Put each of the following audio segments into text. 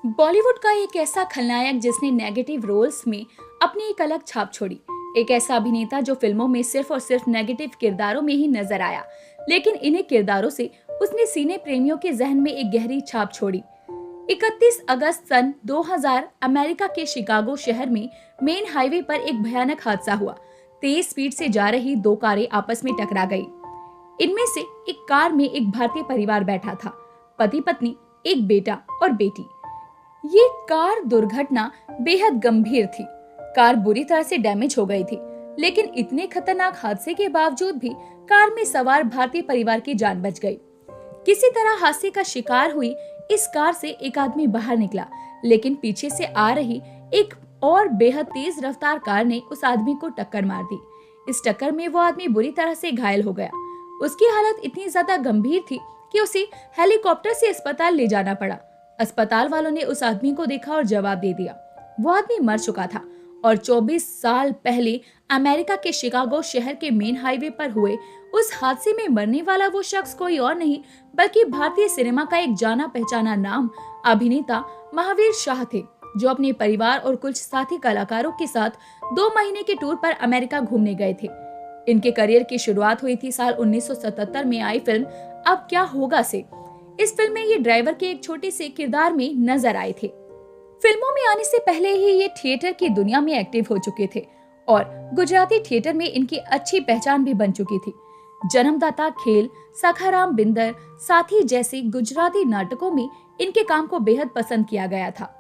बॉलीवुड का एक ऐसा खलनायक जिसने नेगेटिव रोल्स में अपनी एक अलग छाप छोड़ी। एक ऐसा अभिनेता जो फिल्मों में सिर्फ और सिर्फ नेगेटिव किरदारों में ही नजर आया, लेकिन इन्हीं किरदारों से उसने सिने प्रेमियों के जहन में एक गहरी छाप छोड़ी। 31 अगस्त सन 2000 अमेरिका के शिकागो शहर में मेन हाईवे पर एक भयानक हादसा हुआ। तेज स्पीड से जा रही दो कारें आपस में टकरा गई। इनमें से एक कार में एक भारतीय परिवार बैठा था, पति पत्नी, एक बेटा और बेटी। ये कार दुर्घटना बेहद गंभीर थी। कार बुरी तरह से डैमेज हो गई थी, लेकिन इतने खतरनाक हादसे के बावजूद भी कार में सवार भारतीय परिवार की जान बच गई। किसी तरह हादसे का शिकार हुई इस कार से एक आदमी बाहर निकला, लेकिन पीछे से आ रही एक और बेहद तेज रफ्तार कार ने उस आदमी को टक्कर मार दी। इस टक्कर में वो आदमी बुरी तरह से घायल हो गया। उसकी हालत इतनी ज्यादा गंभीर थी कि उसे हेलीकॉप्टर से अस्पताल ले जाना पड़ा। अस्पताल वालों ने उस आदमी को देखा और जवाब दे दिया। वो आदमी मर चुका था और 24 साल पहले अमेरिका के शिकागो शहर के मेन हाईवे पर हुए उस हादसे में मरने वाला वो शख्स कोई और नहीं बल्कि भारतीय सिनेमा का एक जाना पहचाना नाम अभिनेता महावीर शाह थे, जो अपने परिवार और कुछ साथी कलाकारों के साथ 2 महीने के टूर पर अमेरिका घूमने गए थे। इनके करियर की शुरुआत हुई थी साल 1977 में आई फिल्म अब क्या होगा से। इस फिल्म में ये ड्राइवर के एक छोटे से किरदार में नजर आए थे। फिल्मों में आने से पहले ही ये थिएटर की दुनिया में एक्टिव हो चुके थे और गुजराती थिएटर में इनकी अच्छी पहचान भी बन चुकी थी। जन्मदाता खेल, सखाराम बिंदर, साथी जैसे गुजराती नाटकों में इनके काम को बेहद पसंद किया गया था।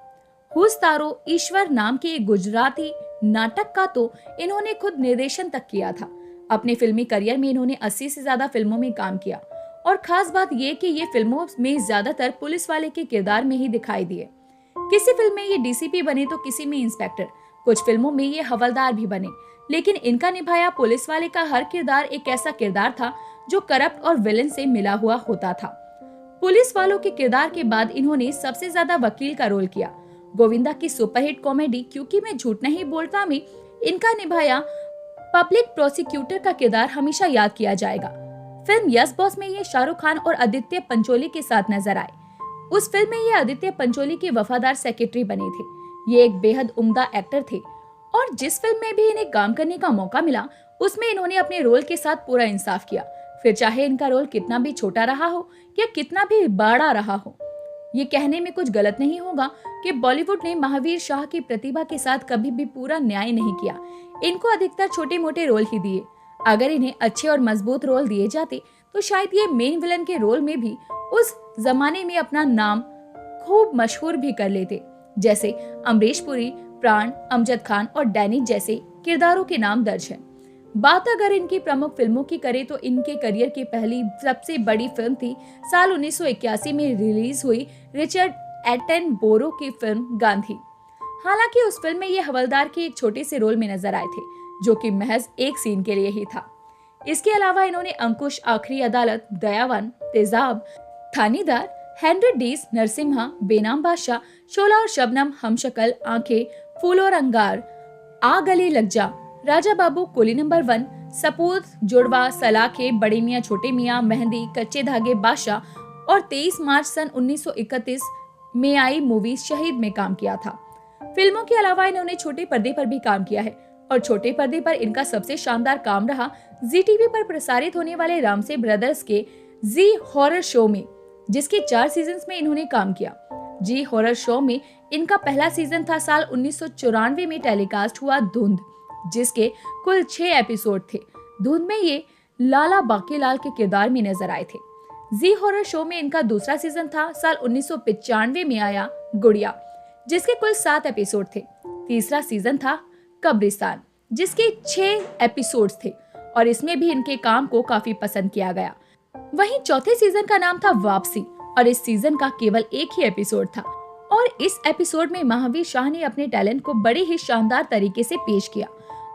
हुस तारो ईश्वर नाम के एक गुजराती नाटक का तो इन्होंने खुद निर्देशन तक किया था। अपने फिल्मी करियर में इन्होंने 80 से ज्यादा फिल्मों में काम किया और खास बात ये कि ये फिल्मों में ज्यादातर पुलिस वाले के किरदार में ही दिखाई दिए। किसी फिल्म में ये डीसीपी बने तो किसी में इंस्पेक्टर, कुछ फिल्मों में ये हवलदार भी बने, लेकिन इनका निभाया पुलिस वाले का हर किरदार एक ऐसा किरदार था जो करप्ट और विलन से मिला हुआ होता था। पुलिस वालों के किरदार के बाद इन्होंने सबसे ज्यादा वकील का रोल किया। गोविंदा की सुपरहिट कॉमेडी क्योंकि मैं झूठ नहीं बोलता में इनका निभाया पब्लिक प्रोसिक्यूटर का किरदार हमेशा याद किया जाएगा। फिल्म यस बॉस में ये शाहरुख खान और आदित्य पंचोली के साथ नजर आए। उस फिल्म में ये आदित्य पंचोली के वफादार सेक्रेटरी बने थे। ये एक बेहद उम्दा एक्टर थे और जिस फिल्म में भी इन्हें काम करने का मौका मिला उसमें इन्होंने अपने रोल के साथ पूरा इंसाफ किया, फिर चाहे इनका रोल कितना भी छोटा रहा हो या कितना भी बड़ा रहा हो। ये कहने में कुछ गलत नहीं होगा कि बॉलीवुड ने महावीर शाह की प्रतिभा के साथ कभी भी पूरा न्याय नहीं किया। इनको अधिकतर छोटे मोटे रोल ही दिए। अगर इन्हें अच्छे और मजबूत रोल दिए जाते तो शायद ये मेन विलन के रोल में भी उस जमाने में अपना नाम खूब मशहूर भी कर लेते, जैसे अमरीश पुरी, प्राण, अमजद खान और डैनी जैसे किरदारों के नाम दर्ज हैं। बात अगर इनकी प्रमुख फिल्मों की करें तो इनके करियर की पहली सबसे बड़ी फिल्म थी साल 1981 में रिलीज हुई रिचर्ड एटनबोरो की फिल्म गांधी। हालांकि उस फिल्म में ये हवलदार के एक छोटे से रोल में नजर आए थे, जो कि महज एक सीन के लिए ही था। इसके अलावा इन्होंने अंकुश, आखिरी अदालत, दयावान, तेजाब, थानेदार, 100 डेज, नरसिम्हा, बेनाम बादशाह, शोला और शबनम, हमशक्ल, आंखें, फूल और अंगार, आ गले लग जा, राजा बाबू, कुली नंबर 1, सपूत, जुड़वा, सलाखे, बड़े मियाँ छोटे मियाँ, मेहंदी, कच्चे धागे, बादशाह और 23 मार्च सन 1931 में आई मूवी शहीद में काम किया था। फिल्मों के अलावा इन्होंने छोटे पर्दे पर भी काम किया है और छोटे पर्दे पर इनका सबसे शानदार काम रहा जी टीवी पर प्रसारित होने वाले रामसे ब्रदर्स के जी हॉरर शो में, जिसके 4 सीजन्स में इन्होंने काम किया। जी हॉरर शो में इनका पहला सीजन था साल 1994 में टेलीकास्ट हुआ धुंध, जिसके कुल 6 एपिसोड थे। धुंध में ये लाला बाकीलाल के किरदार में नजर आए थे। जी हॉरर शो में इनका दूसरा सीजन था साल 1995 में आया गुड़िया, जिसके कुल 7 एपिसोड थे। तीसरा सीजन था कब्रिस्तान, जिसके 6 एपिसोड्स थे और इसमें भी इनके काम को काफी पसंद किया गया। वहीं चौथे सीजन का नाम था वापसी और इस सीजन का केवल एक ही एपिसोड था और इस एपिसोड में महावीर शाह ने अपने टैलेंट को बड़े ही शानदार तरीके से पेश किया।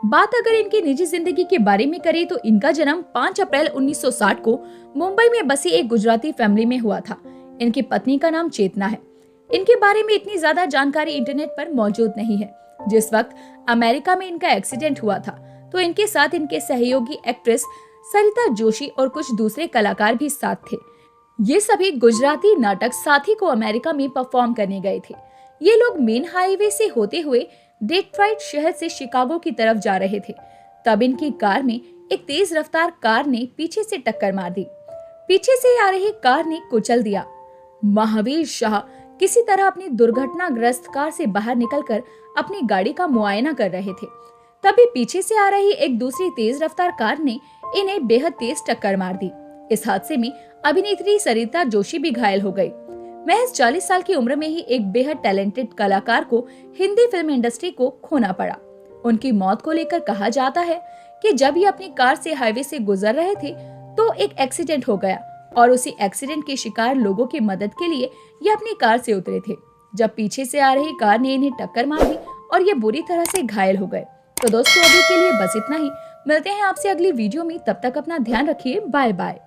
बात अगर इनकी निजी जिंदगी के बारे में करें तो इनका जन्म 5 अप्रैल 1960 को मुंबई में बसी एक गुजराती फैमिली में हुआ था। इनकी पत्नी का नाम चेतना है। इनके बारे में इतनी ज्यादा जानकारी इंटरनेट पर मौजूद नहीं है। जिस वक्त अमेरिका में इनका एक्सीडेंट हुआ था तो इनके साथ इनके सहयोगी एक्ट्रेस सरिता जोशी और कुछ दूसरे कलाकार भी साथ थे। ये सभी गुजराती नाटक साथी को अमेरिका में परफॉर्म करने गए थे। ये लोग मेन हाईवे से होते हुए डेट्रॉइट शहर से शिकागो की तरफ जा रहे थे। तब इनकी कार में एक तेज रफ्तार कार ने पीछे से टक्कर मार दी। पीछे से आ रही कार ने कुचल दिया। महावीर शाह किसी तरह अपनी दुर्घटनाग्रस्त कार से बाहर निकलकर अपनी गाड़ी का मुआयना कर रहे थे। तभी पीछे से आ रही एक दूसरी तेज रफ्तार कार ने इन्हें बेहद तेज टक्कर मार दी। इस हादसे में अभिनेत्री सरिता जोशी भी घायल हो गई। महज 40 साल की उम्र में ही एक बेहद टैलेंटेड कलाकार को हिंदी फिल्म इंडस्ट्री को खोना पड़ा। उनकी मौत को लेकर कहा जाता है कि जब ये अपनी कार से हाईवे से गुजर रहे थे तो एक एक्सीडेंट हो गया और उसी एक्सीडेंट के शिकार लोगों की मदद के लिए ये अपनी कार से उतरे थे, जब पीछे से आ रही कार ने इन्हें टक्कर मार दी और ये बुरी तरह से घायल हो गए। तो दोस्तों, अभी के लिए बस इतना ही। मिलते हैं आपसे अगली वीडियो में, तब तक अपना ध्यान रखिए। Bye bye.